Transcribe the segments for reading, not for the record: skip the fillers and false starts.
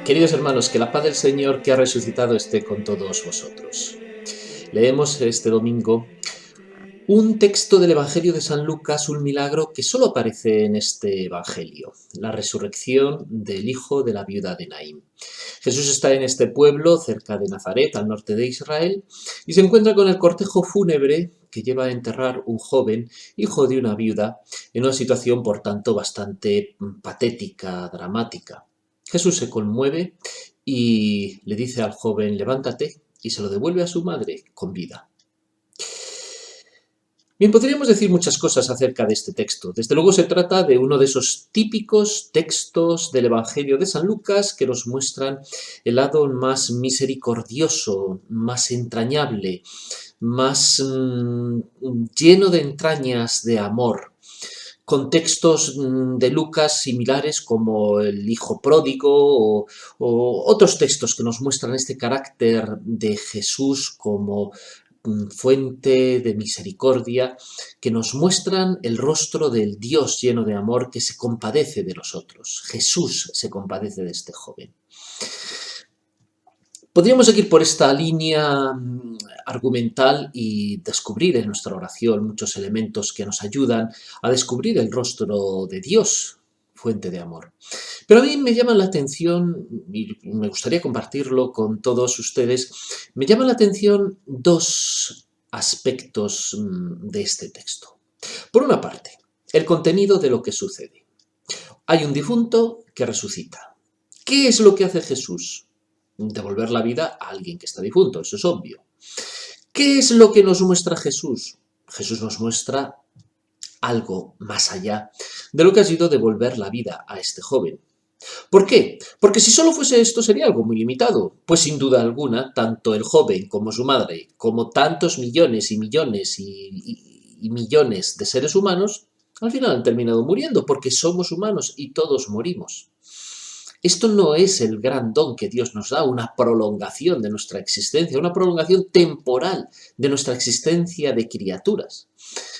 Queridos hermanos, que la paz del Señor que ha resucitado esté con todos vosotros. Leemos este domingo un texto del Evangelio de San Lucas, un milagro que solo aparece en este Evangelio, la resurrección del hijo de la viuda de Naín. Jesús está en este pueblo, cerca de Nazaret, al norte de Israel, y se encuentra con el cortejo fúnebre que lleva a enterrar un joven, hijo de una viuda, en una situación, por tanto, bastante patética, dramática. Jesús se conmueve y le dice al joven: levántate, y se lo devuelve a su madre con vida. Bien, podríamos decir muchas cosas acerca de este texto. Desde luego se trata de uno de esos típicos textos del Evangelio de San Lucas que nos muestran el lado más misericordioso, más entrañable, más lleno de entrañas de amor. Contextos de Lucas similares como el hijo pródigo o otros textos que nos muestran este carácter de Jesús como fuente de misericordia, que nos muestran el rostro del Dios lleno de amor que se compadece de nosotros. Jesús se compadece de este joven. Podríamos seguir por esta línea argumental y descubrir en nuestra oración muchos elementos que nos ayudan a descubrir el rostro de Dios, fuente de amor. Pero a mí me llama la atención, y me gustaría compartirlo con todos ustedes, me llama la atención dos aspectos de este texto. Por una parte, el contenido de lo que sucede. Hay un difunto que resucita. ¿Qué es lo que hace Jesús? Devolver la vida a alguien que está difunto, eso es obvio. ¿Qué es lo que nos muestra Jesús? Jesús nos muestra algo más allá de lo que ha sido devolver la vida a este joven. ¿Por qué? Porque si solo fuese esto sería algo muy limitado, pues sin duda alguna, tanto el joven como su madre, como tantos millones y millones y millones de seres humanos, al final han terminado muriendo, porque somos humanos y todos morimos. Esto no es el gran don que Dios nos da, una prolongación de nuestra existencia, una prolongación temporal de nuestra existencia de criaturas.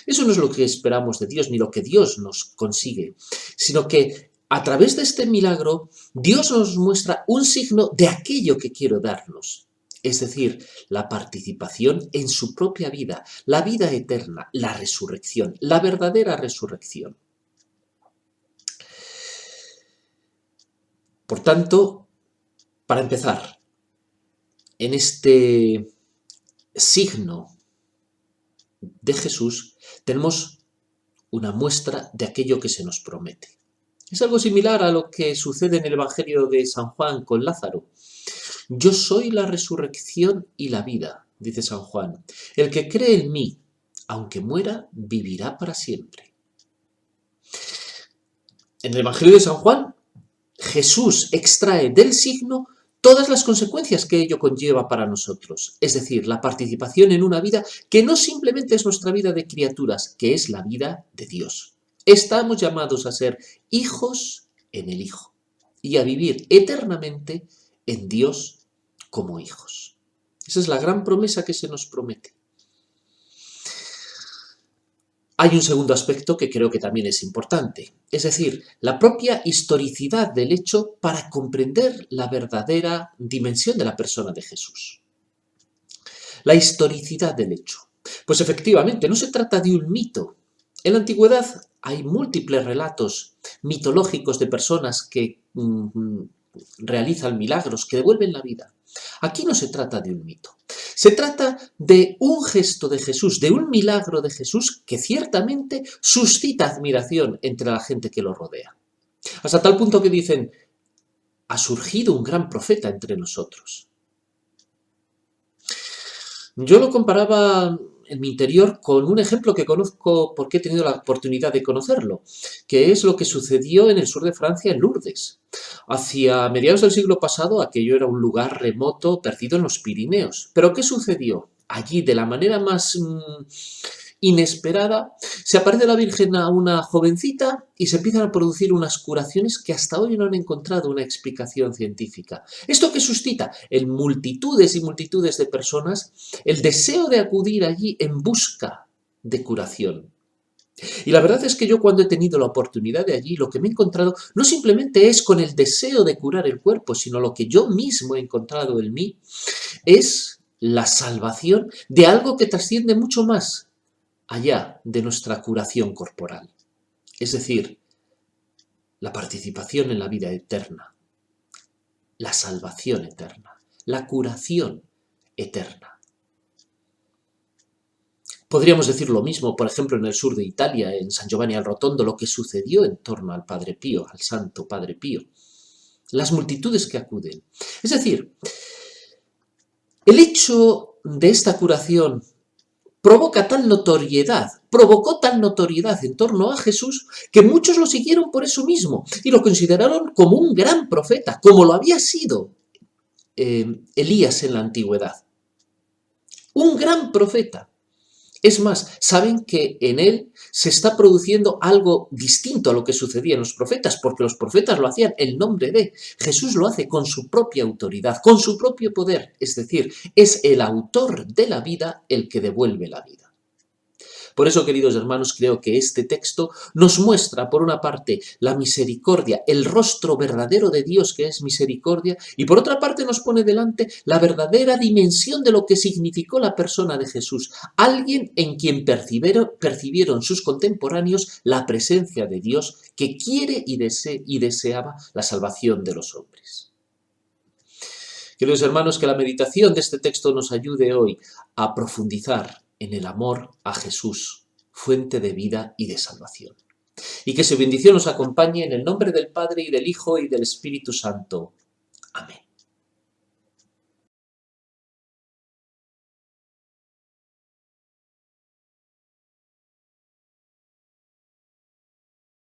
Eso no es lo que esperamos de Dios, ni lo que Dios nos consigue, sino que a través de este milagro, Dios nos muestra un signo de aquello que quiere darnos, es decir, la participación en su propia vida, la vida eterna, la resurrección, la verdadera resurrección. Por tanto, para empezar, en este signo de Jesús tenemos una muestra de aquello que se nos promete. Es algo similar a lo que sucede en el Evangelio de San Juan con Lázaro. Yo soy la resurrección y la vida, dice San Juan. El que cree en mí, aunque muera, vivirá para siempre. En el Evangelio de San Juan, Jesús extrae del signo todas las consecuencias que ello conlleva para nosotros, es decir, la participación en una vida que no simplemente es nuestra vida de criaturas, que es la vida de Dios. Estamos llamados a ser hijos en el Hijo y a vivir eternamente en Dios como hijos. Esa es la gran promesa que se nos promete. Hay un segundo aspecto que creo que también es importante, es decir, la propia historicidad del hecho para comprender la verdadera dimensión de la persona de Jesús. La historicidad del hecho. Pues efectivamente, no se trata de un mito. En la antigüedad hay múltiples relatos mitológicos de personas que realizan milagros, que devuelven la vida. Aquí no se trata de un mito. Se trata de un gesto de Jesús, de un milagro de Jesús que ciertamente suscita admiración entre la gente que lo rodea. Hasta tal punto que dicen, ha surgido un gran profeta entre nosotros. Yo lo comparaba en mi interior con un ejemplo que conozco porque he tenido la oportunidad de conocerlo, que es lo que sucedió en el sur de Francia, en Lourdes. Hacia mediados del siglo pasado aquello era un lugar remoto, perdido en los Pirineos. ¿Pero qué sucedió? Allí, de la manera más inesperada, se aparece la Virgen a una jovencita y se empiezan a producir unas curaciones que hasta hoy no han encontrado una explicación científica. ¿Esto qué suscita? En multitudes y multitudes de personas el deseo de acudir allí en busca de curación. Y la verdad es que yo cuando he tenido la oportunidad de allí, lo que me he encontrado no simplemente es con el deseo de curar el cuerpo, sino lo que yo mismo he encontrado en mí es la salvación de algo que trasciende mucho más allá de nuestra curación corporal. Es decir, la participación en la vida eterna, la salvación eterna, la curación eterna. Podríamos decir lo mismo, por ejemplo, en el sur de Italia, en San Giovanni al Rotondo, lo que sucedió en torno al Padre Pío, al Santo Padre Pío. Las multitudes que acuden. Es decir, el hecho de esta curación provocó tal notoriedad en torno a Jesús, que muchos lo siguieron por eso mismo y lo consideraron como un gran profeta, como lo había sido Elías en la antigüedad. Un gran profeta. Es más, saben que en él se está produciendo algo distinto a lo que sucedía en los profetas, porque los profetas lo hacían en nombre de. Jesús lo hace con su propia autoridad, con su propio poder, es decir, es el autor de la vida el que devuelve la vida. Por eso, queridos hermanos, creo que este texto nos muestra, por una parte, la misericordia, el rostro verdadero de Dios que es misericordia, y por otra parte nos pone delante la verdadera dimensión de lo que significó la persona de Jesús, alguien en quien percibieron sus contemporáneos la presencia de Dios que quiere y deseaba la salvación de los hombres. Queridos hermanos, que la meditación de este texto nos ayude hoy a profundizar en el amor a Jesús, fuente de vida y de salvación. Y que su bendición nos acompañe en el nombre del Padre y del Hijo y del Espíritu Santo. Amén.